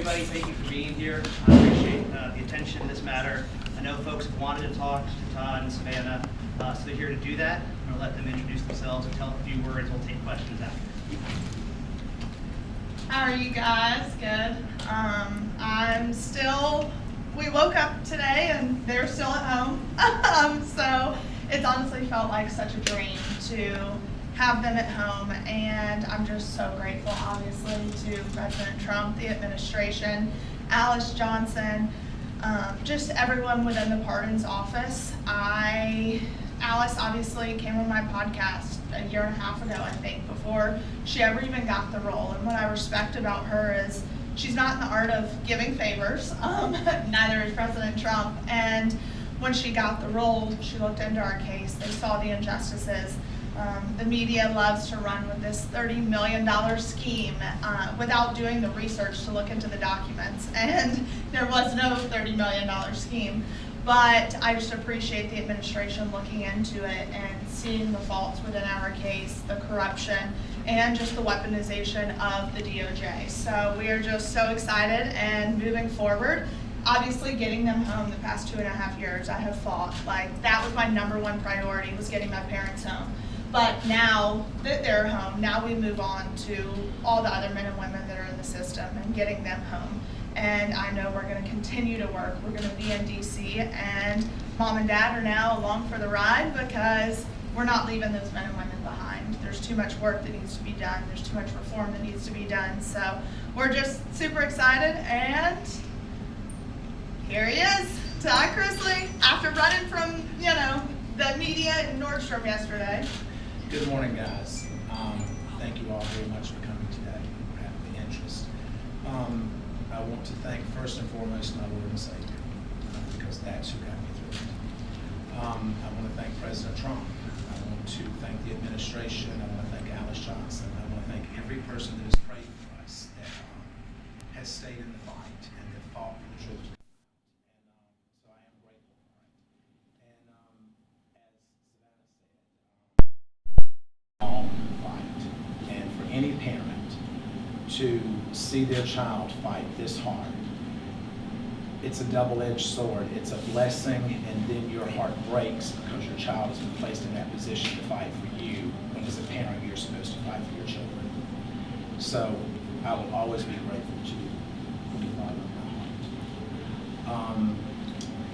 everybody. Thank you for being here. I appreciate the attention to this matter. I know folks have wanted to talk to Todd and Savannah, so they're here to do that. I'm going to let them introduce themselves and tell a few words. We'll take questions after. How are you guys? Good. We woke up today and they're still at home. So it's honestly felt like such a dream to have them at home, and I'm just so grateful, obviously, to President Trump, the administration, Alice Johnson, just everyone within the pardons office. Alice obviously came on my podcast a year and a half ago, I think, before she ever even got the role. And what I respect about her is she's not in the art of giving favors. Neither is President Trump. And when she got the role, she looked into our case. They saw the injustices. The media loves to run with this $30 million scheme without doing the research to look into the documents. And there was no $30 million scheme. But I just appreciate the administration looking into it and seeing the faults within our case, the corruption, and just the weaponization of the DOJ. So we are just so excited and moving forward. Obviously, getting them home the past 2.5 years, I have fought. Like, that was my number one priority, was getting my parents home. But now that they're home, now we move on to all the other men and women that are in the system and getting them home. And I know we're going to continue to work. We're going to be in D.C., and Mom and Dad are now along for the ride because we're not leaving those men and women behind. There's too much work that needs to be done. There's too much reform that needs to be done. So we're just super excited, and here he is, Todd Chrisley, after running from, the media in Nordstrom yesterday. Good morning, guys. Thank you all very much for coming today, for having the interest. I want to thank first and foremost my Lord and Savior, because that's who got me through it. I want to thank President Trump. I want to thank the administration. I want to thank Alice Johnson. I want to thank every person that has prayed for us, that has stayed in the fight and that fought for the truth. And so I am grateful for it. And as Savannah said, long fight. And for any parent to see their child fight this hard, it's a double-edged sword. It's a blessing, and then your heart breaks because your child has been placed in that position to fight for you, when as a parent you're supposed to fight for your children. So I will always be grateful to you from the bottom of my heart.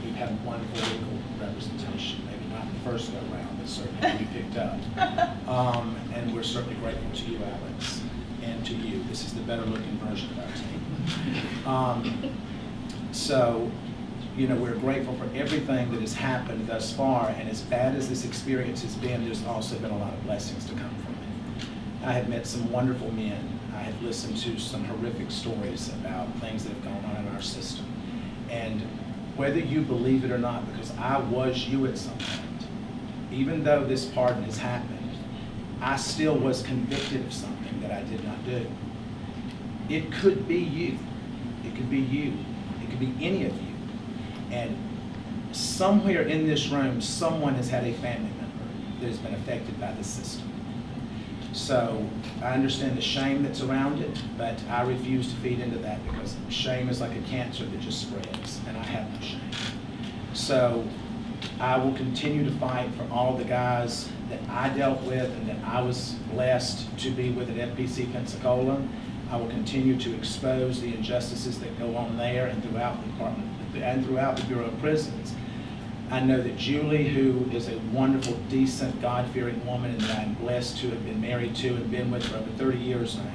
We've had wonderful legal representation, maybe not the first go-round, but certainly we picked up. And we're certainly grateful to you, Alex, and to you. This is the better-looking version of our team. So, we're grateful for everything that has happened thus far, and as bad as this experience has been, there's also been a lot of blessings to come from it. I have met some wonderful men. I have listened to some horrific stories about things that have gone on in our system. And whether you believe it or not, because I was you at some point, even though this pardon has happened, I still was convicted of something that I did not do. It could be you. It could be you. It could be any of you. And somewhere in this room, someone has had a family member that has been affected by this system. So I understand the shame that's around it, but I refuse to feed into that, because shame is like a cancer that just spreads, and I have no shame. So I will continue to fight for all the guys that I dealt with and that I was blessed to be with at FPC Pensacola. I will continue to expose the injustices that go on there and throughout the department and throughout the Bureau of Prisons. I know that Julie, who is a wonderful, decent, God-fearing woman, and that I'm blessed to have been married to and been with for over 30 years now,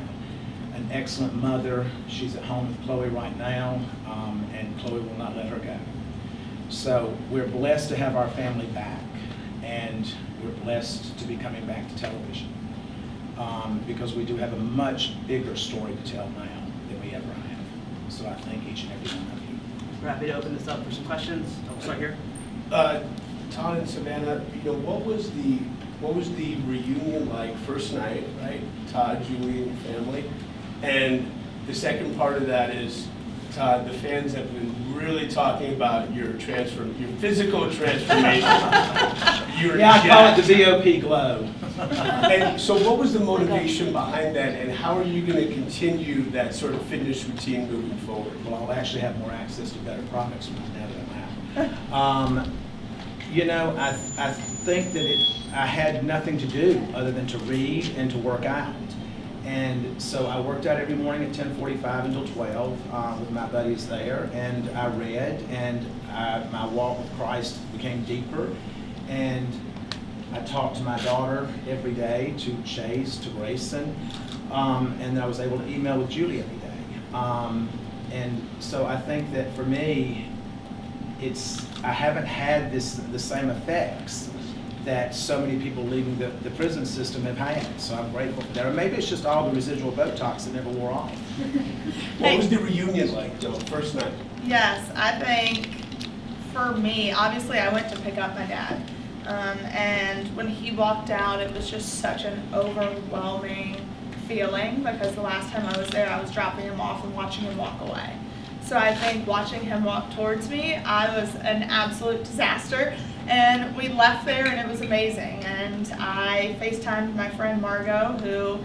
an excellent mother. She's at home with Chloe right now, and Chloe will not let her go. So we're blessed to have our family back, and we're blessed to be coming back to television, because we do have a much bigger story to tell now than we ever have. So I thank each and every one of you. We're happy to open this up for some questions. I'll start here. Todd and Savannah, what was the reunion like first night, right? Todd, Julie, and family. And the second part of that is, Todd, the fans have been really talking about your physical transformation. I call it the VOP glow. And so what was the motivation behind that, and how are you going to continue that sort of fitness routine moving forward? Well, I'll actually have more access to better products now that I'm out. You know, I think that I had nothing to do other than to read and to work out. And so I worked out every morning at 10:45 until 12 with my buddies there, and I read, and my walk with Christ became deeper. And I talked to my daughter every day, to Chase, to Grayson, and I was able to email with Julie every day. And so I think that for me, I haven't had the same effects that so many people leaving the prison system have had. So I'm grateful for that. Or maybe it's just all the residual Botox that never wore off. What was the reunion like, though, first night? Yes, I think for me, obviously I went to pick up my dad. And when he walked out, it was just such an overwhelming feeling, because the last time I was there, I was dropping him off and watching him walk away. So I think watching him walk towards me, I was an absolute disaster. And we left there and it was amazing. And I FaceTimed my friend Margot, who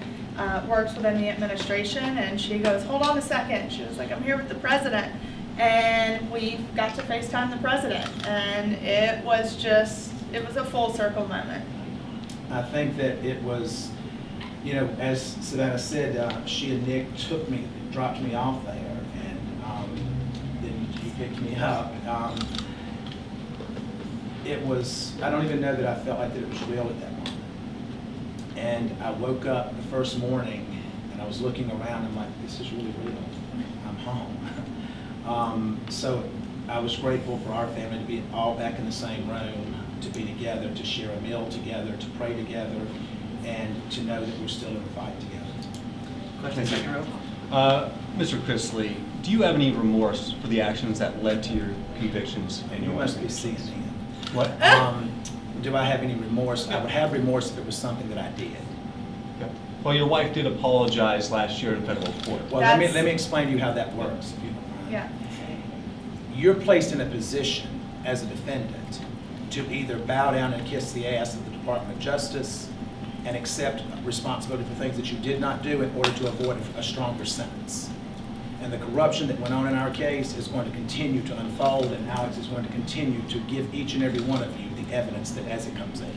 works within the administration, and she goes, "Hold on a second." She was like, "I'm here with the president." And we got to FaceTime the president. And it was a full circle moment. I think that it was, you know, as Savannah said, she and Nick dropped me off there, and then he picked me up. It was, I don't even know that I felt like that it was real at that moment. And I woke up the first morning, and I was looking around, and I'm like, this is really real. I'm home. So I was grateful for our family to be all back in the same room, to be together, to share a meal together, to pray together, and to know that we're still in the fight together. Question second row. Mr. Chrisley, do you have any remorse for the actions that led to your convictions? And you must be seeing it. What? Do I have any remorse? I would have remorse if it was something that I did. Okay. Well, your wife did apologize last year in federal court. Well, let me explain to you how that works, if you don't mind. Yeah. You're placed in a position as a defendant to either bow down and kiss the ass of the Department of Justice and accept responsibility for things that you did not do in order to avoid a stronger sentence. And the corruption that went on in our case is going to continue to unfold, and Alex is going to continue to give each and every one of you the evidence that as it comes in.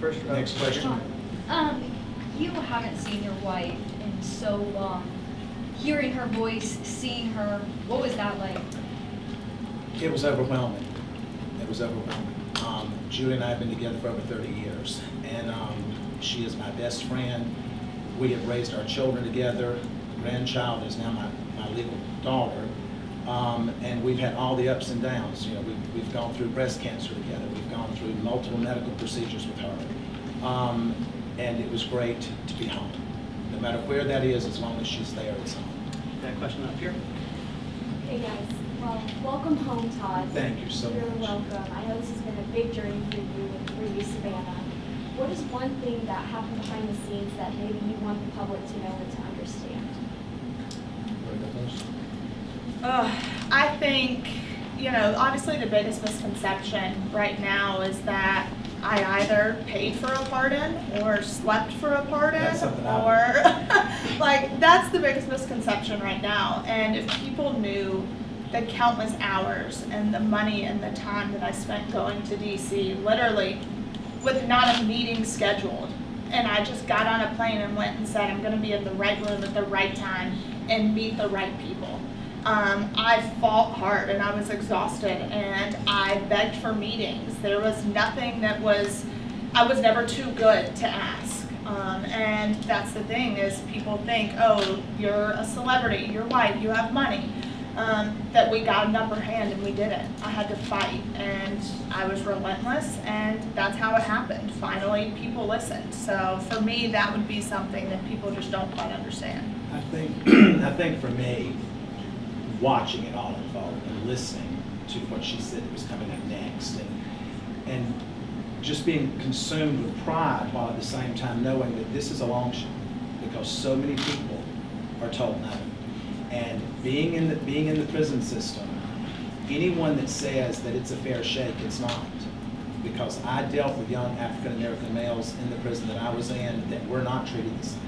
First row. Next question. You haven't seen your wife in so long. Hearing her voice, seeing her, what was that like? It was overwhelming. It was overwhelming. Julie and I have been together for over 30 years, and she is my best friend. We have raised our children together. The grandchild is now my legal daughter, and we've had all the ups and downs. You know, we've gone through breast cancer together. We've gone through multiple medical procedures with her, and it was great to be home. No matter where that is, as long as she's there, it's home. Got a question up here? Hey guys, well, welcome home, Todd. Thank you so You're much. welcome. I know this has been a big journey for you and for you, Savannah. What is one thing that happened behind the scenes that maybe you want the public to know and to understand? I think, you know, obviously the biggest misconception right now is that I either paid for a pardon or slept for a pardon, That's something or like, that's the biggest misconception right now. And if people knew the countless hours and the money and the time that I spent going to DC, literally with not a meeting scheduled, and I just got on a plane and went and said, I'm gonna be in the right room at the right time and meet the right people. I fought hard and I was exhausted, and I begged for meetings. There was nothing I was never too good to ask. And that's the thing, is people think, oh, you're a celebrity, you're white, you have money. That we got an upper hand, and we didn't. I had to fight, and I was relentless, and that's how it happened. Finally, people listened. So for me, that would be something that people just don't quite understand. I think for me, watching it all unfold and listening to what she said was coming up next, and just being consumed with pride, while at the same time knowing that this is a long shot, because so many people are told no. And being in the prison system, anyone that says that it's a fair shake, it's not. because I dealt with young African-American males in the prison that I was in that were not treated the same.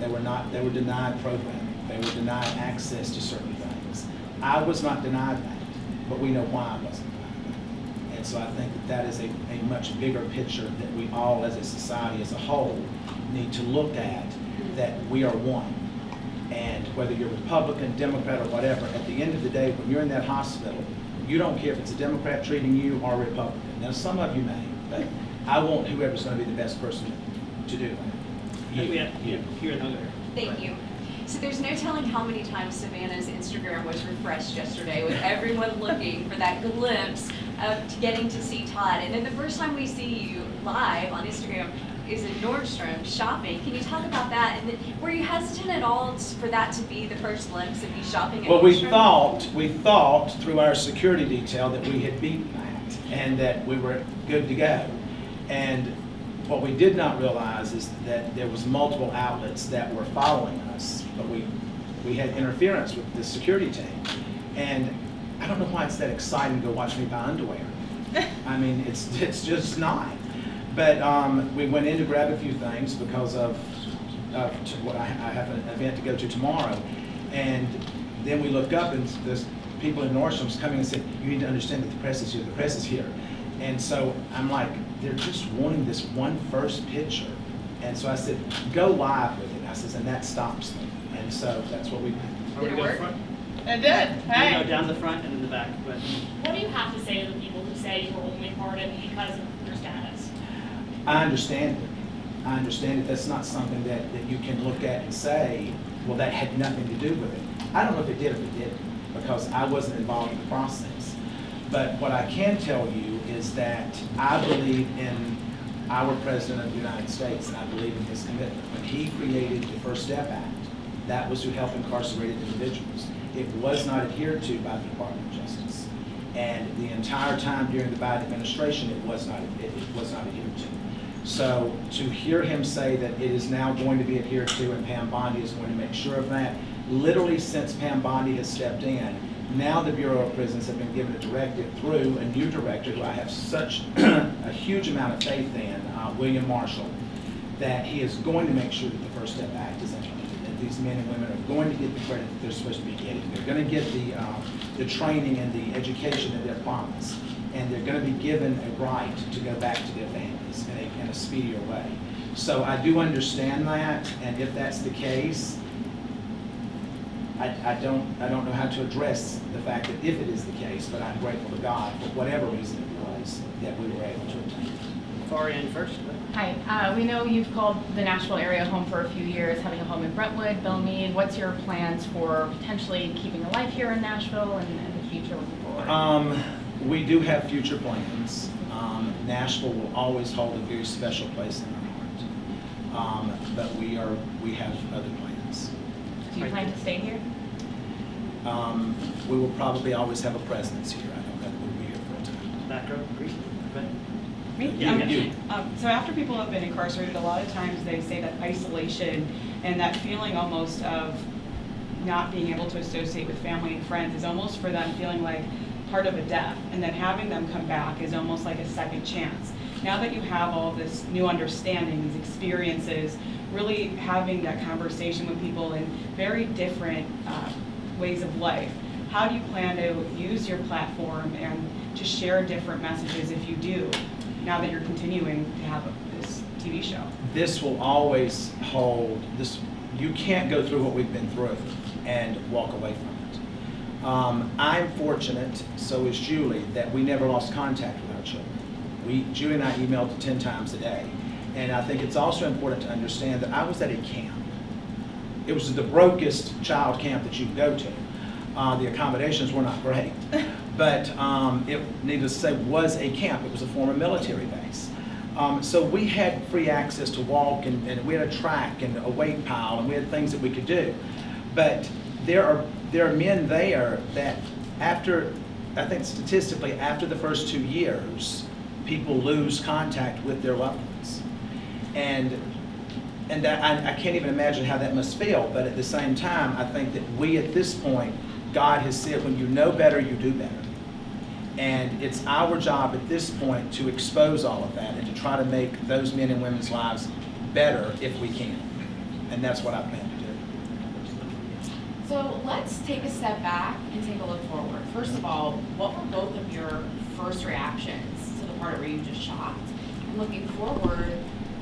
They were denied programming. They were denied access to certain things. I was not denied that, but we know why I wasn't denied that. And so I think that is a much bigger picture that we all as a society as a whole need to look at, that we are one. And whether you're Republican, Democrat, or whatever, at the end of the day, when you're in that hospital, you don't care if it's a Democrat treating you or a Republican. Now, some of you may, but I want whoever's going to be the best person to do that. We have here and there. Thank you. So there's no telling how many times Savannah's Instagram was refreshed yesterday with everyone looking for that glimpse of getting to see Todd. And then the first time we see you live on Instagram is in Nordstrom shopping. Can you talk about that? And then, were you hesitant at all for that to be the first glimpse of you shopping at Well, Nordstrom? we thought through our security detail that we had beaten that and that we were good to go. And what we did not realize is that there was multiple outlets that were following us, but we had interference with the security team. And I don't know why it's that exciting to go watch me buy underwear. I mean, it's just not. But we went in to grab a few things because of what I have an event to go to tomorrow. And then we look up and there's people in Nordstrom's coming and said, you need to understand that the press is here, the press is here. And so I'm like, they're just wanting this one first picture. And so I said, go live with it. I said, and that stops them. And so that's what we did. Are we Did it go work? front? It did. We Hey. go down the front and in the back, but What do you have to say to the people who say you were only pardoned because of your status? I understand it. I understand it. That's not something that you can look at and say, well, that had nothing to do with it. I don't know if it did or if it didn't, because I wasn't involved in the process. But what I can tell you is that I believe in our President of the United States, and I believe in his commitment. When he created the First Step Act, that was to help incarcerated individuals. It was not adhered to by the Department of Justice. And the entire time during the Biden administration, it was not adhered to. So to hear him say that it is now going to be adhered to and Pam Bondi is going to make sure of that, literally since Pam Bondi has stepped in, now the Bureau of Prisons have been given a directive through a new director who I have such a huge amount of faith in, William Marshall, that he is going to make sure that the First Step Act is implemented, that these men and women are going to get the credit that they're supposed to be getting. They're going to get the training and the education that they're promised, and they're going to be given a right to go back to their families in a speedier way. So I do understand that, and if that's the case, I don't know how to address the fact that if it is the case, but I'm grateful to God for whatever reason it was that we were able to obtain. far end first. Hi, we know you've called the Nashville area home for a few years, having a home in Brentwood, Belmead. What's your plans for potentially keeping a life here in Nashville and the future looking forward? We do have future plans. Nashville will always hold a very special place in our heart. But we have other plans. Do you plan to stay here? We will probably always have a presence here. I don't know if we'll be here full time. Back row, agree? You. So after people have been incarcerated, a lot of times they say that isolation and that feeling almost of not being able to associate with family and friends is almost for them feeling like part of a death, and then having them come back is almost like a second chance. Now that you have all this new understanding, these experiences, really having that conversation with people in very different ways of life, how do you plan to use your platform and to share different messages if you do, now that you're continuing to have this TV show? This will always hold, you can't go through what we've been through and walk away from it. I'm fortunate, so is Julie, that we never lost contact with our children. Julie and I emailed 10 times a day. And I think it's also important to understand that I was at a camp. It was the brokest child camp that you could go to. The accommodations were not great. But it, needless to say, was a camp. It was a former military base. So we had free access to walk, and we had a track and a weight pile, and we had things that we could do. But there are men there that after, I think statistically, after the first 2 years, people lose contact with their loved ones. And that, I can't even imagine how that must feel, but at the same time, I think that we at this point, God has said, when you know better, you do better. And it's our job at this point to expose all of that and to try to make those men and women's lives better if we can. And that's what I plan to do. So let's take a step back and take a look forward. First of all, what were both of your first reactions to the part where you just shocked? And looking forward,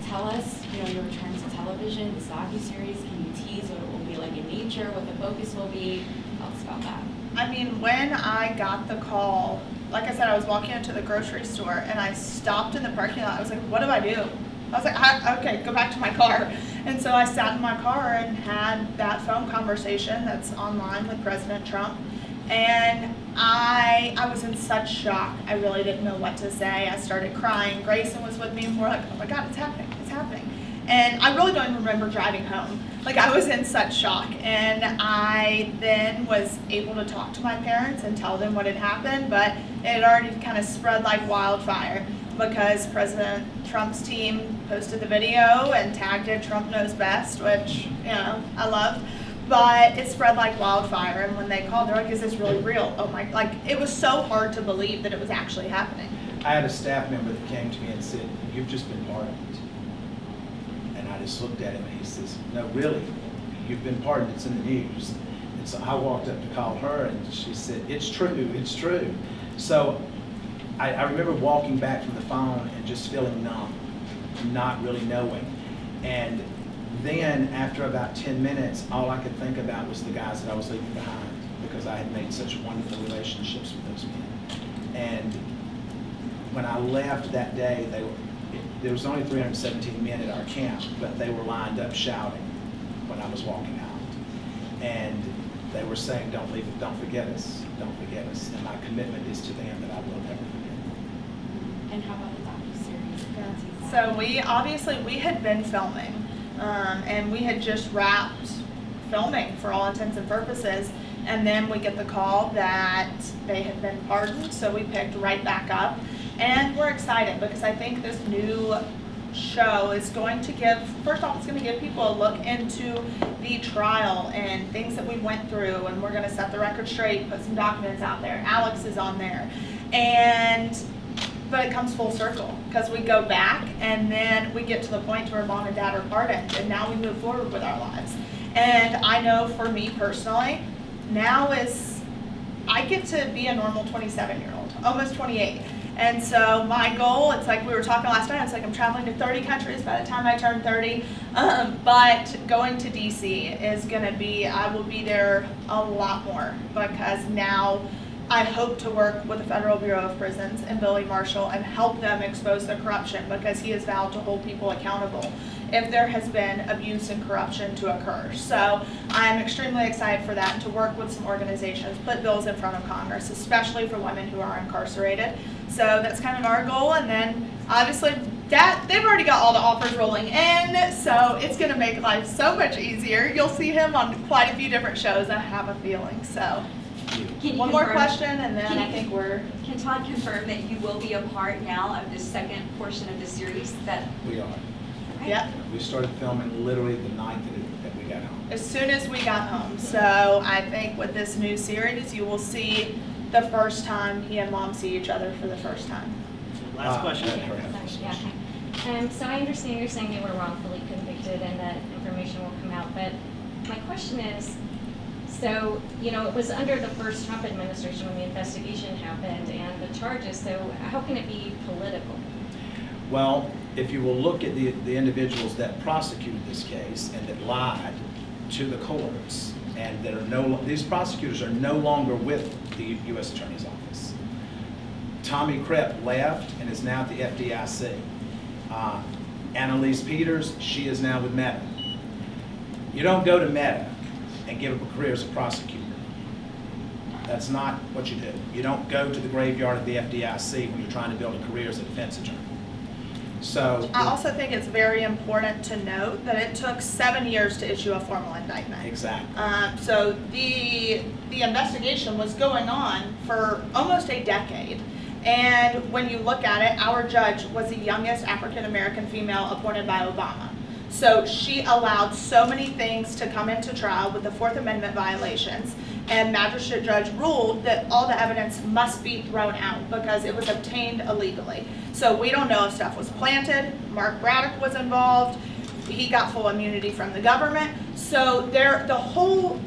tell us, your return to television, this docuseries. Can you tease what it will be like in nature, what the focus will be? Tell us about that. I mean, when I got the call, like I said, I was walking into the grocery store and I stopped in the parking lot. I was like, what do I do? I was like, okay, go back to my car. And so I sat in my car and had that phone conversation that's online with President Trump. And I was in such shock. I really didn't know what to say. I started crying. Grayson was with me and we're like, oh my God, it's happening, it's happening. And I really don't even remember driving home. Like, I was in such shock. And I then was able to talk to my parents and tell them what had happened, but it had already kind of spread like wildfire because President Trump's team posted the video and tagged it Trump Knows Best, which, I love. But it spread like wildfire, and when they called, they're like, is this really real? Oh my, like, it was so hard to believe that it was actually happening. I had a staff member that came to me and said, you've just been pardoned. And I just looked at him and he says, no, really, you've been pardoned, it's in the news. And so I walked up to call her and she said, it's true, it's true. So I remember walking back from the phone and just feeling numb, not really knowing. And then after about 10 minutes, all I could think about was the guys that I was leaving behind because I had made such wonderful relationships with those men. And when I left that day, there was only 317 men at our camp, but they were lined up shouting when I was walking out. And they were saying, don't leave it, don't forget us, don't forget us. And my commitment is to them that I will never forget. And how about the docuseries? So we had been filming, and we had just wrapped filming for all intents and purposes, and then we get the call that they had been pardoned, so we picked right back up, and we're excited because I think this new show is going to give, first off, it's going to give people a look into the trial and things that we went through, and we're going to set the record straight, put some documents out there. Alex is on there, but it comes full circle because we go back and then we get to the point where mom and dad are pardoned and now we move forward with our lives. And I know for me personally, now I get to be a normal 27-year-old, almost 28. And so my goal, it's like we were talking last night, it's like I'm traveling to 30 countries by the time I turn 30. But going to DC is gonna be, I will be there a lot more because now I hope to work with the Federal Bureau of Prisons and Billy Marshall and help them expose the corruption because he has vowed to hold people accountable if there has been abuse and corruption to occur. So I'm extremely excited for that and to work with some organizations, put bills in front of Congress, especially for women who are incarcerated. So that's kind of our goal. And then obviously they've already got all the offers rolling in, so it's gonna make life so much easier. You'll see him on quite a few different shows, I have a feeling, so. One more question, and then I think we're... Can Todd confirm that you will be a part now of the second portion of the series? We are. Right. Yep. We started filming literally the night that we got home. As soon as we got home. So I think with this new series, you will see the first time he and mom see each other for the first time. Last question. So I understand you're saying they were wrongfully convicted and that information will come out, but my question is, so, it was under the first Trump administration when the investigation happened and the charges, so how can it be political? Well, if you will look at the individuals that prosecuted this case and that lied to the courts, and that these prosecutors are no longer with the U.S. Attorney's Office. Tommy Krepp left and is now at the FDIC. Annalise Peters, she is now with Meta. You don't go to Meta and give up a career as a prosecutor. That's not what you do. You don't go to the graveyard of the FDIC when you're trying to build a career as a defense attorney. So I also think it's very important to note that it took 7 years to issue a formal indictment. Exactly. So the investigation was going on for almost a decade. And when you look at it, our judge was the youngest African-American female appointed by Obama. So she allowed so many things to come into trial with the Fourth Amendment violations and magistrate judge ruled that all the evidence must be thrown out because it was obtained illegally. So we don't know if stuff was planted. Mark Braddock was involved. He got full immunity from the government. So the whole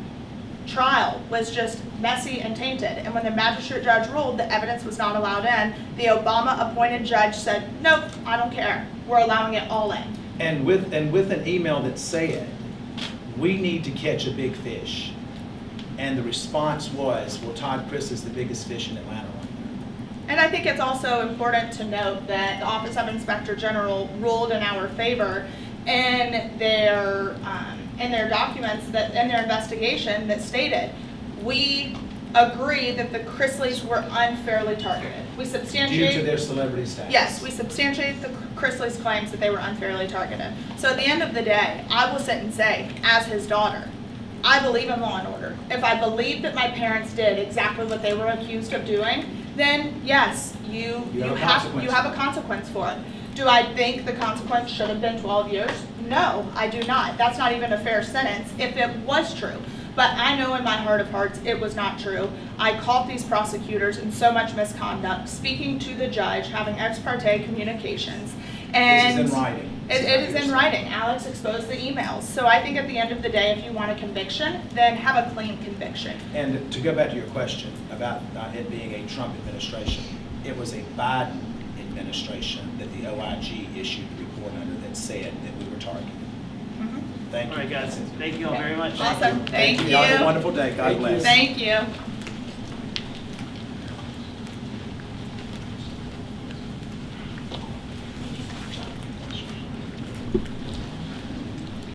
trial was just messy and tainted. And when the magistrate judge ruled the evidence was not allowed in, the Obama-appointed judge said, nope, I don't care. We're allowing it all in. And with an email that said, we need to catch a big fish. And the response was, well, Todd Chrisley is the biggest fish in Atlanta right now. And I think it's also important to note that the Office of Inspector General ruled in our favor in their documents, that in their investigation, that stated, we agree that the Chrisleys were unfairly targeted. We substantiate Due to their celebrity status. Yes, we substantiate the Chrisleys' claims that they were unfairly targeted. So at the end of the day, I will sit and say, as his daughter, I believe in law and order. If I believe that my parents did exactly what they were accused of doing, then yes, you have a consequence for it. Do I think the consequence should have been 12 years? No, I do not. That's not even a fair sentence if it was true. But I know in my heart of hearts it was not true. I caught these prosecutors in so much misconduct, speaking to the judge, having ex parte communications. And this is in writing. It is in writing. Alex exposed the emails. So I think at the end of the day, if you want a conviction, then have a clean conviction. And to go back to your question about it being a Trump administration, it was a Biden administration that the OIG issued the report under that said that we were targeted. Thank you. All right, guys. Thank you all very much. Awesome. Thank you. Y'all have a wonderful day. God bless. Thank you.